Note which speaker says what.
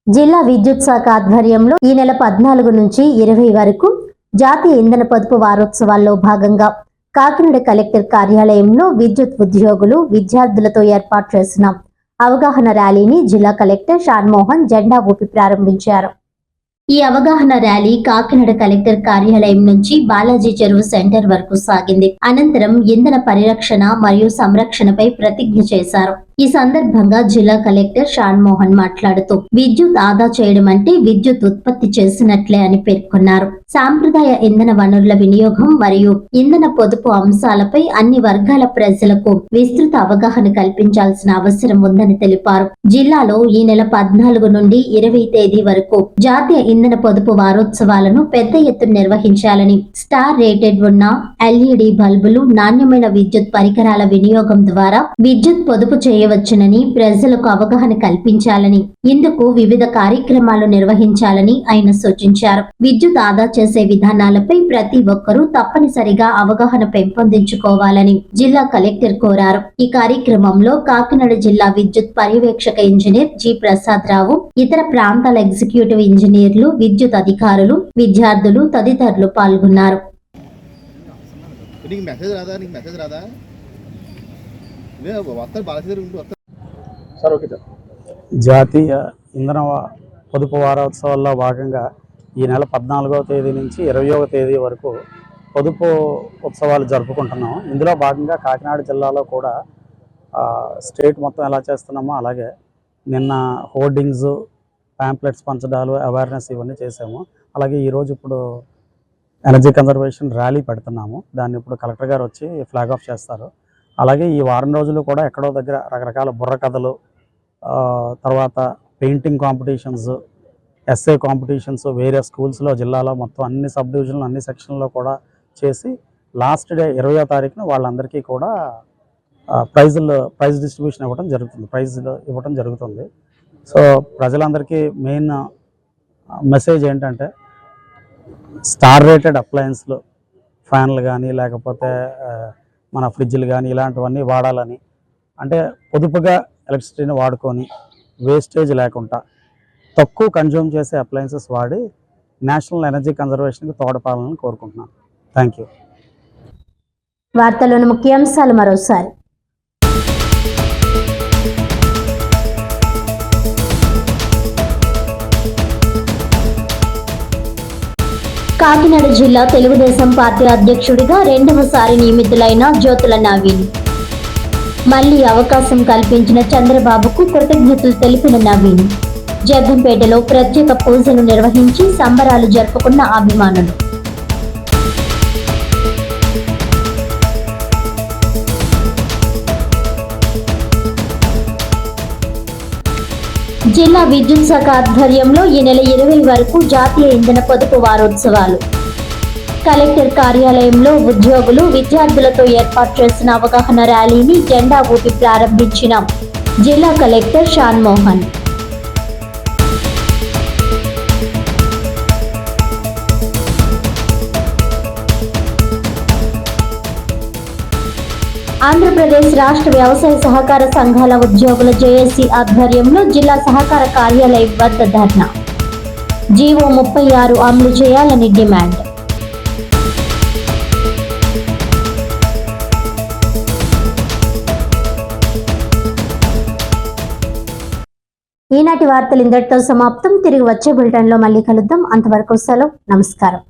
Speaker 1: జిల్లా విద్యుత్ శాఖ ఆధ్వర్యంలో ఈ నెల 14 నుంచి 20 వరకు జాతీయ ఇంధన పొదుపు వారోత్సవాల్లో భాగంగా కాకినాడ కలెక్టర్ కార్యాలయంలో విద్యుత్ ఉద్యోగులు విద్యార్థులతో ఏర్పాటు చేసిన అవగాహన ర్యాలీని జిల్లా కలెక్టర్ షాన్మోహన్ జెండా ఊపి ప్రారంభించారు. ఈ అవగాహన ర్యాలీ కాకినాడ కలెక్టర్ కార్యాలయం నుంచి బాలాజీ చెరువు సెంటర్ వరకు సాగింది. అనంతరం ఇంధన పరిరక్షణ మరియు సంరక్షణపై ప్రతిజ్ఞ చేశారు. ఈ సందర్భంగా జిల్లా కలెక్టర్ షాన్మోహన్ మాట్లాడుతూ విద్యుత్ ఆదా చేయడం అంటే విద్యుత్ ఉత్పత్తి చేసినట్లే అని పేర్కొన్నారు. సాంప్రదాయ ఇంధన వనరుల వినియోగం మరియు ఇంధన పొదుపు అంశాలపై అన్ని వర్గాల ప్రజలకు విస్తృత అవగాహన కల్పించాల్సిన అవసరం ఉందని తెలిపారు. జిల్లాలో ఈ నెల 14 నుండి 20 తేదీ వరకు జాతీయ ఇంధన పొదుపు వారోత్సవాలను పెద్ద ఎత్తున నిర్వహించాలని, స్టార్ రేటెడ్ ఉన్న LED బల్బులు, నాణ్యమైన విద్యుత్ పరికరాల వినియోగం ద్వారా విద్యుత్ పొదుపు చేయవచ్చునని ప్రజలకు అవగాహన కల్పించాలని, ఇందుకు వివిధ కార్యక్రమాలు నిర్వహించాలని ఆయన సూచించారు. విద్యుత్ ఆదా చేసే విధానాలపై ప్రతి ఒక్కరూ తప్పనిసరిగా అవగాహన పెంపొందించుకోవాలని జిల్లా కలెక్టర్ కోరారు. ఈ కార్యక్రమంలో కాకినాడ జిల్లా విద్యుత్ పర్యవేక్షక ఇంజనీర్ జి ప్రసాద్ రావు, ఇతర ప్రాంతాల ఎగ్జిక్యూటివ్ ఇంజనీర్లు, విద్యుత్ అధికారులు, విద్యార్థులు తదితరులు పాల్గొన్నారు.
Speaker 2: జాతీయ ఇంధన పొదుపు వారోత్సవాల్లో భాగంగా ఈ నెల 14వ తేదీ నుంచి 20వ తేదీ వరకు పొదుపు ఉత్సవాలు జరుపుకుంటున్నాం. ఇందులో భాగంగా కాకినాడ జిల్లాలో కూడా స్టేట్ మొత్తం ఎలా చేస్తున్నామో అలాగే నిన్న హోర్డింగ్స్, ప్యాంప్లెట్స్ పంచడాలు, అవేర్నెస్ ఇవన్నీ చేసాము. అలాగే ఈరోజు ఇప్పుడు ఎనర్జీ కన్జర్వేషన్ ర్యాలీ పెడుతున్నాము. దాన్ని ఇప్పుడు కలెక్టర్ గారు వచ్చి ఫ్లాగ్ ఆఫ్ చేస్తారు. అలాగే ఈ వారం రోజులు కూడా ఎక్కడో దగ్గర రకరకాల బుర్ర కథలు, తర్వాత పెయింటింగ్ కాంపిటీషన్స్, ఎస్ఏ కాంపిటీషన్స్ వేరే స్కూల్స్లో జిల్లాలో మొత్తం అన్ని సబ్ డివిజన్లు, అన్ని సెక్షన్లో కూడా చేసి లాస్ట్ డే 20వ తారీఖున వాళ్ళందరికీ కూడా ప్రైజ్ డిస్ట్రిబ్యూషన్ ఇవ్వడం జరుగుతుంది. సో ప్రజలందరికీ మెయిన్ మెసేజ్ ఏంటంటే స్టార్ రేటెడ్ అప్లయన్స్లు, ఫ్యాన్లు కానీ లేకపోతే మన ఫ్రిడ్జ్లు కానీ ఇలాంటివన్నీ వాడాలని, అంటే పొదుపుగా ఎలక్ట్రిసిటీని వాడుకొని వేస్టేజ్ లేకుండా తక్కువ కన్జ్యూమ్ చేసే అప్లయన్సెస్ వాడి నేషనల్ ఎనర్జీ కన్జర్వేషన్కి తోడ్పడాలని కోరుకుంటున్నాను. Thank you.
Speaker 1: వార్తలోని ముఖ్యాంశాలు మరోసారి. కాకినాడ జిల్లా తెలుగుదేశం పార్టీ అధ్యక్షుడిగా 2వసారి నియమితులైన జ్యోతుల నవీన్. మళ్లీ అవకాశం కల్పించిన చంద్రబాబుకు కృతజ్ఞతలు తెలిపిన నవీన్. జగ్గంపేటలో ప్రత్యేక పూజలు నిర్వహించి సంబరాలు జరుపుకున్న అభిమానులు. జిల్లా విద్యుత్ శాఖ ఆధ్వర్యంలో ఈ నెల 20 వరకు జాతీయ ఇంధన పొదుపు వారోత్సవాలు. కలెక్టర్ కార్యాలయంలో ఉద్యోగులు విద్యార్థులతో ఏర్పాటు చేసిన అవగాహన ర్యాలీని జెండా ఊపి ప్రారంభించిన జిల్లా కలెక్టర్ షాన్మోహన్. ఆంధ్రప్రదేశ్ రాష్ట్ర వ్యవసాయ సహకార సంఘాల ఉద్యోగుల జేఏసీ ఆధ్వర్యంలో జిల్లా సహకార కార్యాలయం వద్ద ధర్నా. జీవో 36 అమలు చేయాలని డిమాండ్. ఈనాటి వార్తలు ఇంతటితో సమాప్తం. తిరిగి వచ్చే బులెటిన్లో మళ్ళీ కలుద్దాం. అంతవరకు సెలవు. నమస్కారం.